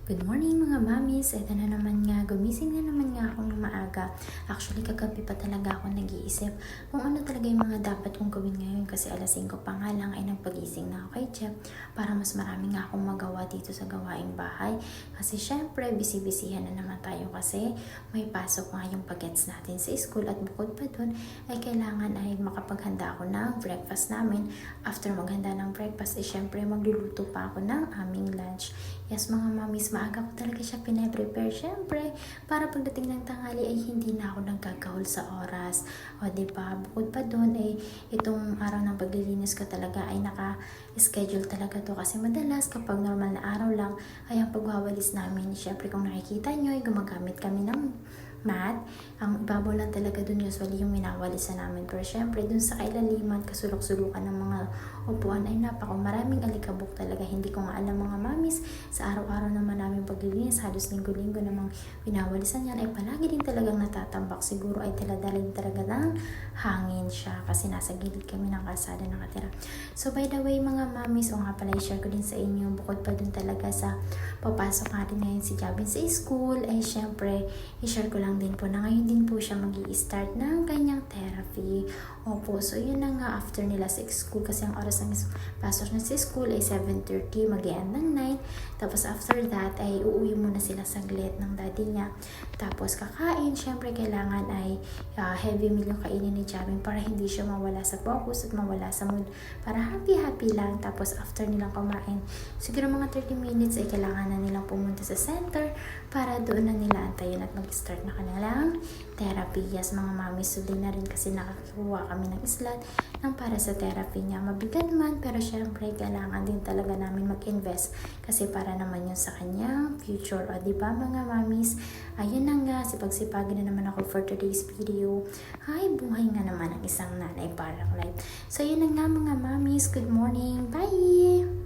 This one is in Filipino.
Good morning mga mamis. Ito na naman nga, gumising na naman nga ako ng maaga. Actually, kagabi pa talaga ako nag-iisip kung ano talaga yung mga dapat kong gawin ngayon kasi alas 5 pa nga lang ay nagpagising na ako kay Jeff para mas marami nga akong magawa dito sa gawaing bahay. Kasi syempre, busy-busyhan na naman tayo kasi may pasok nga yung pagets natin sa school at bukod pa dun ay kailangan ay makapaghanda ako ng breakfast namin. After maghanda ng breakfast, syempre magluluto pa ako ng aming lunch. Yes mga mamis, maaga ko talaga siya pinaprepare syempre para pagdating ng tanghali ay hindi na ako nagkakahol sa oras. O diba, bukod pa dun ay itong araw ng paglilinis ko talaga ay naka-schedule talaga to kasi madalas kapag normal na araw lang ay ang pagwawalis namin, syempre kung nakikita nyo ay gumagamit kami ng mat. Ang ibabaw lang talaga dun usually yung minawalisan namin. Pero syempre dun sa kailaliman, kasulok-sulukan ng mga upuan ay maraming alikabok talaga. Hindi ko nga alam mga mamis, sa araw-araw naman namin paglilinis, halos linggo-linggo namang pinawalisan yan, ay palagi din talagang natatambak. Siguro ay taladalin talaga ng hangin siya kasi nasa gilid kami ng kalsada nakatira. So by the way mga mamis, o nga pala i-share ko din sa inyo, bukod pa dun talaga sa papasok nga din ngayon si Javin sa school, ay syempre i-share ko lang din po na ngayon din po siya mag-i-start ng kanyang therapy. Opo, so yun na nga after nila sa school kasi ang oras ng pasok na sa school ay 7:30, mag-e-end ng 9. Tapos after that ay uuwi muna sila saglit ng daddy niya. Tapos kakain, syempre kailangan ay heavy meal yung kainin ni Javin para hindi siya mawala sa focus at mawala sa mood. Para happy-happy lang. Tapos after nilang kumain, siguro mga 30 minutes ay kailangan na nilang pumunta sa center para doon na nila antayin at mag-start na kanilang therapy. Yes mga mami, so din na rin kasi nakakuha kami ng slot ng para sa therapy niya. Mabigat man, pero syempre kailangan din talaga namin mag-invest kasi para naman yun sa kanyang future. O diba mga mamis, ayun na nga, sipagsipagin na naman ako for today's video. Ay, buhay nga naman ang isang nanay parang life. So yun na nga mga mamis, good morning, bye!